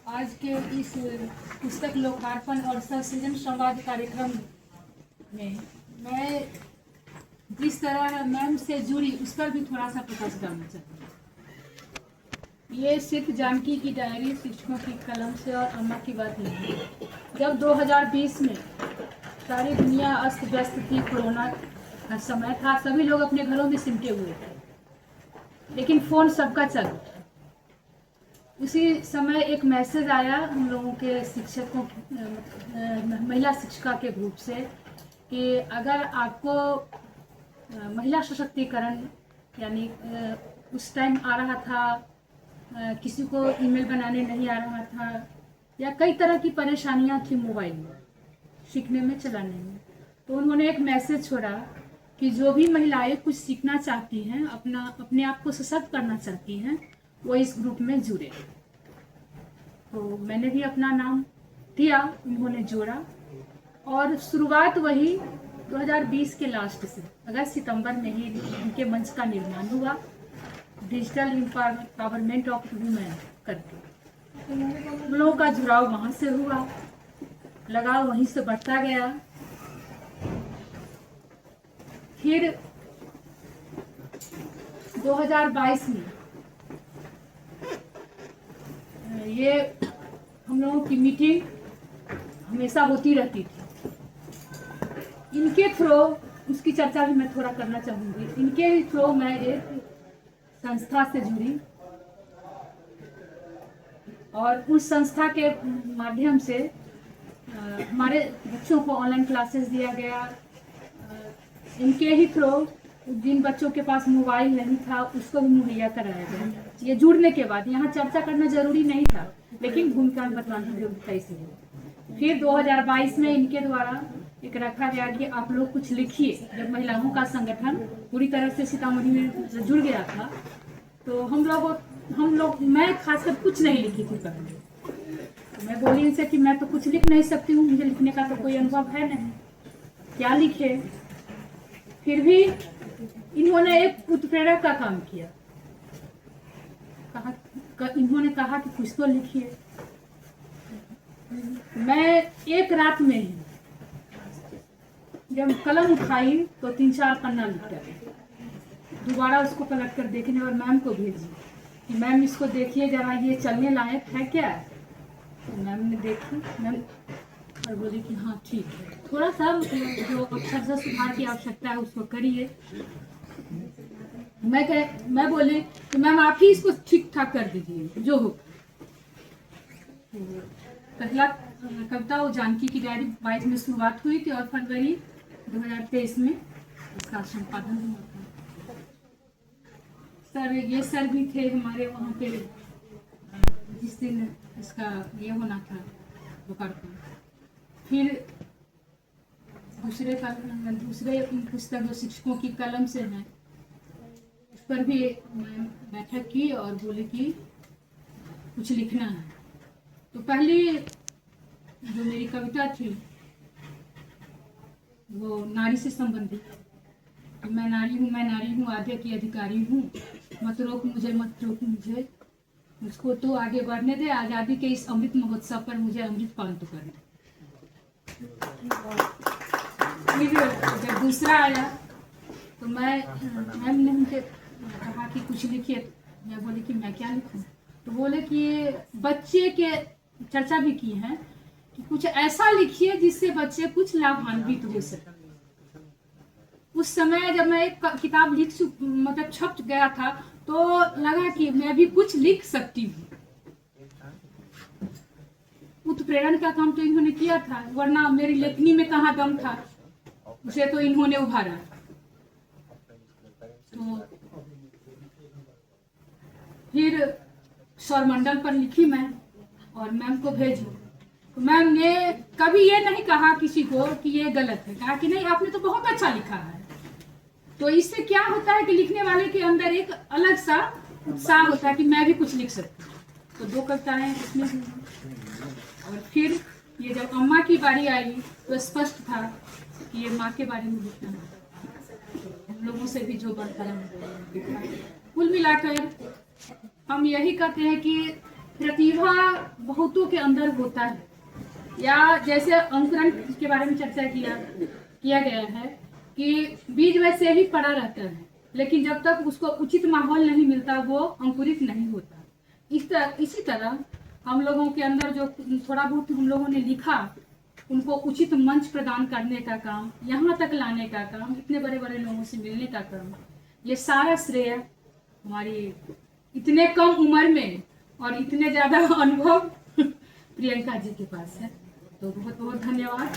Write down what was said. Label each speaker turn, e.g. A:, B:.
A: आज के इस पुस्तक लोकार्पण और सृजन संवाद कार्यक्रम में मैं जिस तरह मैम से जुड़ी उस पर भी थोड़ा सा प्रकाश डालना चाहती हूँ। ये सिर्फ जानकी की डायरी, शिक्षकों की कलम से और अम्मा की बात नहीं है। जब 2020 में सारी दुनिया अस्त व्यस्त थी, कोरोना का समय था, सभी लोग अपने घरों में सिमटे हुए थे, लेकिन फोन सबका चल था। उसी समय एक मैसेज आया हम लोगों के शिक्षकों महिला शिक्षिका के ग्रुप से कि अगर आपको महिला सशक्तिकरण यानी उस टाइम आ रहा था, किसी को ईमेल बनाने नहीं आ रहा था या कई तरह की परेशानियां थी मोबाइल में सीखने में, चलाने में, तो उन्होंने एक मैसेज छोड़ा कि जो भी महिलाएं कुछ सीखना चाहती हैं, अपने आप को सशक्त करना चाहती हैं, वो इस ग्रुप में जुड़े। तो मैंने भी अपना नाम दिया, उन्होंने जोड़ा और शुरुआत वही 2020 के लास्ट से अगस्त सितंबर में ही उनके मंच का निर्माण हुआ, डिजिटल एम्पावरमेंट ऑफ वुमेन करके। हम लोगों का जुड़ाव वहाँ से हुआ, लगाव वहीं से बढ़ता गया। फिर 2022 में ये हम लोगों की मीटिंग हमेशा होती रहती थी। इनके थ्रू उसकी चर्चा भी मैं थोड़ा करना चाहूँगी। इनके थ्रू मैं एक संस्था से जुड़ी और उस संस्था के माध्यम से हमारे बच्चों को ऑनलाइन क्लासेस दिया गया। इनके ही थ्रू जिन बच्चों के पास मोबाइल नहीं था उसको भी मुहैया कराया गया। ये जुड़ने के बाद यहाँ चर्चा करना जरूरी नहीं था, लेकिन भूमिका बताना जरूरी था। इसलिए फिर 2022 में इनके द्वारा एक रखा गया कि आप लोग कुछ लिखिए। जब महिलाओं का संगठन पूरी तरह से सीतामढ़ी में जुड़ गया था, तो हम लोग मैं खासकर कुछ नहीं लिखी थी पहले। तो मैं बोली इनसे कि मैं तो कुछ लिख नहीं सकती हूँ, मुझे लिखने का तो कोई अनुभव है नहीं, क्या लिखे। फिर भी इन्होंने एक उत्प्रेरक का काम किया, इन्होंने कहा कि कुछ तो लिखिए। मैं एक रात में ही जब कलम उठाई तो 3-4 पन्ना लिख गया। दोबारा उसको पलट कर देखने और मैम को भेजी कि मैम इसको देखिए जरा, ये चलने लायक है क्या। तो मैम ने देखी, मैम और बोली कि हाँ ठीक है, थोड़ा सा जो अक्षर सुधार की आवश्यकता है उसको करिए। मैं बोली कि मैम आप ही इसको ठीक ठाक कर दीजिए जो हो। पहला कविता वो जानकी की डायरी 22 में शुरुआत हुई थी और फरवरी 2023 में इसका संपादन हुआ था। सर ये सर भी थे हमारे वहाँ पे जिस दिन इसका ये होना था लोकार्पण। फिर दूसरे पुस्तक जो शिक्षकों की कलम से है उस पर भी मैं बैठक की और बोले कि कुछ लिखना है। तो पहली जो मेरी कविता थी वो नारी से संबंधित, मैं नारी हूँ आद्य की अधिकारी हूँ, मत रोक मुझे, मुझको तो आगे बढ़ने दे, आज़ादी के इस अमृत महोत्सव पर मुझे अमृत पान तो करने। फिर जब दूसरा आया तो मैम ने मुझे कहा कि कुछ लिखिए। मैं बोली कि मैं क्या लिखूं। तो बोले कि बच्चे के चर्चा भी की है कि कुछ ऐसा लिखिए जिससे बच्चे कुछ लाभान्वित हो सके। उस समय जब मैं एक किताब मतलब छप गया था तो लगा कि मैं भी कुछ लिख सकती हूँ। उत्प्रेरण का काम तो इन्होंने किया था, वरना मेरी लेखनी में कहाँ दम था, उसे तो इन्होंने उभारा। तो फिर सौरमंडल पर लिखी मैं और मैम को भेजी। तो मैम ने कभी ये नहीं कहा किसी को कि ये गलत है, कहा कि नहीं आपने तो बहुत अच्छा लिखा है। तो इससे क्या होता है कि लिखने वाले के अंदर एक अलग सा उत्साह होता है कि मैं भी कुछ लिख सकती हूँ। तो 2 कविताएं इसमें हुई। और फिर ये जब अम्मा की बारी आई तो स्पष्ट था कि ये माँ के बारे में लिखना है, हम लोगों से भी जो बढ़ता है। कुल मिलाकर हम यही कहते हैं कि प्रतिभा बहुतों के अंदर होता है, या जैसे अंकुरण के बारे में चर्चा किया गया है कि बीज वैसे ही पड़ा रहता है, लेकिन जब तक उसको उचित माहौल नहीं मिलता वो अंकुरित नहीं होता। इसी तरह हम लोगों के अंदर जो थोड़ा बहुत हम लोगों ने लिखा, उनको उचित मंच प्रदान करने का काम, यहाँ तक लाने का काम, इतने बड़े बड़े लोगों से मिलने का काम, ये सारा श्रेय हमारी इतने कम उम्र में और इतने ज़्यादा अनुभव प्रियंका जी के पास है। तो बहुत बहुत धन्यवाद।